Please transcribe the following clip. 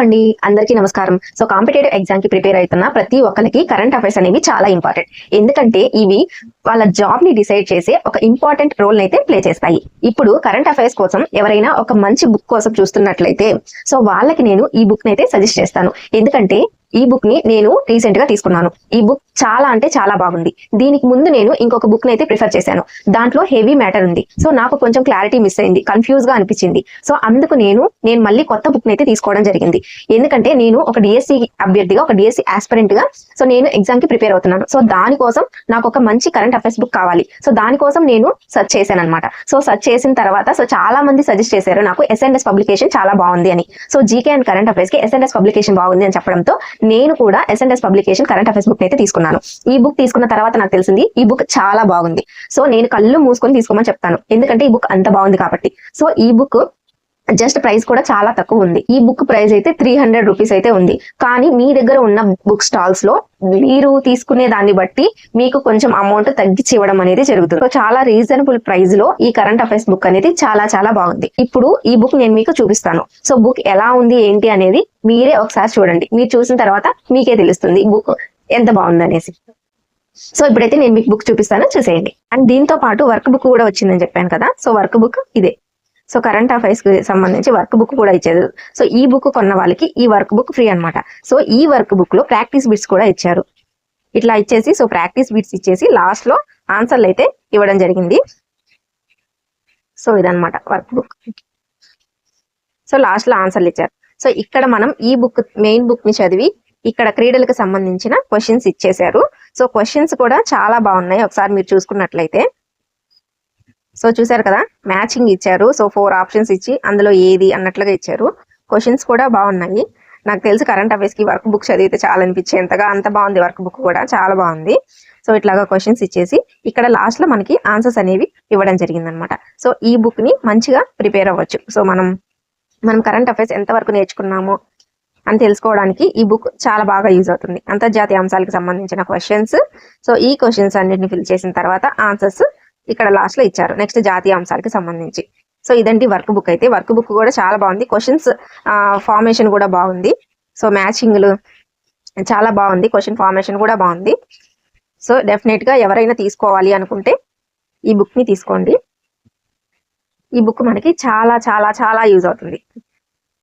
అండి అందరికీ నమస్కారం. సో కాంపిటేటివ్ ఎగ్జామ్ కి ప్రిపేర్ అవుతున్న ప్రతి ఒక్కరికి కరెంట్ అఫైర్స్ అనేవి చాలా ఇంపార్టెంట్. ఎందుకంటే ఇవి వాళ్ళ జాబ్ ని డిసైడ్ చేసే ఒక ఇంపార్టెంట్ రోల్ అయితే ప్లే చేస్తాయి. ఇప్పుడు కరెంట్ అఫైర్స్ కోసం ఎవరైనా ఒక మంచి బుక్ కోసం చూస్తున్నట్లయితే సో వాళ్ళకి నేను ఈ బుక్ ని అయితే సజెస్ట్ చేస్తాను. ఎందుకంటే ఈ బుక్ ని నేను రీసెంట్ గా తీసుకున్నాను. ఈ బుక్ చాలా అంటే చాలా బాగుంది. దీనికి ముందు నేను ఇంకొక బుక్ ని అయితే ప్రిఫర్ చేశాను. దాంట్లో హెవీ మ్యాటర్ ఉంది. సో నాకు కొంచెం క్లారిటీ మిస్ అయింది, కన్ఫ్యూజ్ గా అనిపించింది. సో అందుకు నేను మళ్ళీ కొత్త బుక్ ని అయితే తీసుకోవడం జరిగింది. ఎందుకంటే నేను ఒక డిఎస్సి అభ్యర్థిగా, ఒక డిఎస్సి ఆస్పిరెంట్ గా సో నేను ఎగ్జామ్ కి ప్రిపేర్ అవుతున్నాను. సో దానికోసం నాకు ఒక మంచి కరెంట్ అఫైర్స్ బుక్ కావాలి. సో దానికోసం నేను సెర్చ్ చేశాను అనమాట. సో సెర్చ్ చేసిన తర్వాత సో చాలా మంది సజెస్ట్ చేశారు నాకు ఎస్ఎన్ఎస్ పబ్లికేషన్ చాలా బాగుంది అని. So GK and current affairs కి ఎస్ఎన్ఎస్ పబ్లికేషన్ బాగుంది అని చెప్పడంతో నేను కూడా SNS publication current affairs book అయితే తీసుకున్నాను. ఈ బుక్ తీసుకున్న తర్వాత నాకు తెలిసింది ఈ బుక్ చాలా బాగుంది. సో నేను కళ్ళు మూసుకొని తీసుకోమని చెప్తాను, ఎందుకంటే ఈ బుక్ అంత బాగుంది కాబట్టి. సో ఈ బుక్ జస్ట్ ప్రైస్ కూడా చాలా తక్కువ ఉంది. ఈ బుక్ ప్రైస్ అయితే 300 రూపీస్ అయితే ఉంది. కానీ మీ దగ్గర ఉన్న బుక్ స్టాల్స్ లో మీరు తీసుకునే దాన్ని బట్టి మీకు కొంచెం అమౌంట్ తగ్గించి ఇవ్వడం అనేది జరుగుతుంది. సో చాలా రీజనబుల్ ప్రైస్ లో ఈ కరెంట్ అఫైర్స్ బుక్ అనేది చాలా చాలా బాగుంది. ఇప్పుడు ఈ బుక్ నేను మీకు చూపిస్తాను. సో బుక్ ఎలా ఉంది ఏంటి అనేది మీరే ఒకసారి చూడండి. మీరు చూసిన తర్వాత మీకే తెలుస్తుంది బుక్ ఎంత బాగుంది అనేసి. సో ఇప్పుడైతే నేను మీకు బుక్ చూపిస్తాను, చూసేయండి. అండ్ దీంతో పాటు వర్క్ బుక్ కూడా వచ్చిందని చెప్పాను కదా. సో వర్క్ బుక్ ఇదే. సో కరెంట్ అఫైర్స్ కి సంబంధించి వర్క్ బుక్ కూడా ఇచ్చారు. సో ఈ బుక్ కొన్న వాళ్ళకి ఈ వర్క్ బుక్ ఫ్రీ అనమాట. సో ఈ వర్క్ బుక్ లో ప్రాక్టీస్ బిట్స్ కూడా ఇచ్చారు. ఇట్లా ఇచ్చేసి సో ప్రాక్టీస్ బిట్స్ ఇచ్చేసి లాస్ట్ లో ఆన్సర్లు అయితే ఇవ్వడం జరిగింది. సో ఇదనమాట వర్క్ బుక్. సో లాస్ట్ లో ఆన్సర్లు ఇచ్చారు. సో ఇక్కడ మనం ఈ బుక్ మెయిన్ బుక్ ని చదివి ఇక్కడ క్రీడలకు సంబంధించిన క్వశ్చన్స్ ఇచ్చేశారు. సో క్వశ్చన్స్ కూడా చాలా బాగున్నాయి. ఒకసారి మీరు చూసుకున్నట్లయితే సో చూసారు కదా, మ్యాచింగ్ ఇచ్చారు. సో 4 ఆప్షన్స్ ఇచ్చి అందులో ఏది అన్నట్లుగా ఇచ్చారు. క్వశ్చన్స్ కూడా బాగున్నాయి. నాకు తెలిసి కరెంట్ అఫైర్స్ కి వర్క్ బుక్ చదివితే చాలా అనిపించేంతగా అంత బాగుంది. వర్క్ బుక్ కూడా చాలా బాగుంది. సో ఇట్లాగా క్వశ్చన్స్ ఇచ్చేసి ఇక్కడ లాస్ట్ లో మనకి ఆన్సర్స్ అనేవి ఇవ్వడం జరిగింది అనమాట. సో ఈ బుక్ ని మంచిగా ప్రిపేర్ అవ్వచ్చు. సో మనం కరెంట్ అఫైర్స్ ఎంతవరకు నేర్చుకున్నాము అని తెలుసుకోవడానికి ఈ బుక్ చాలా బాగా యూజ్ అవుతుంది. అంతర్జాతీయ అంశాలకు సంబంధించిన క్వశ్చన్స్. సో ఈ క్వశ్చన్స్ అన్నిటిని ఫిల్ చేసిన తర్వాత ఆన్సర్స్ ఇక్కడ లాస్ట్ లో ఇచ్చారు. నెక్స్ట్ జాతీయ అంశాలకు సంబంధించి. సో ఇదండి వర్క్ బుక్. అయితే వర్క్ బుక్ కూడా చాలా బాగుంది. క్వశ్చన్స్ ఫార్మేషన్ కూడా బాగుంది. సో మ్యాచింగ్లు చాలా బాగుంది. క్వశ్చన్ ఫార్మేషన్ కూడా బాగుంది. సో డెఫినెట్ గా ఎవరైనా తీసుకోవాలి అనుకుంటే ఈ బుక్ ని తీసుకోండి. ఈ బుక్ మనకి చాలా చాలా చాలా యూజ్ అవుతుంది.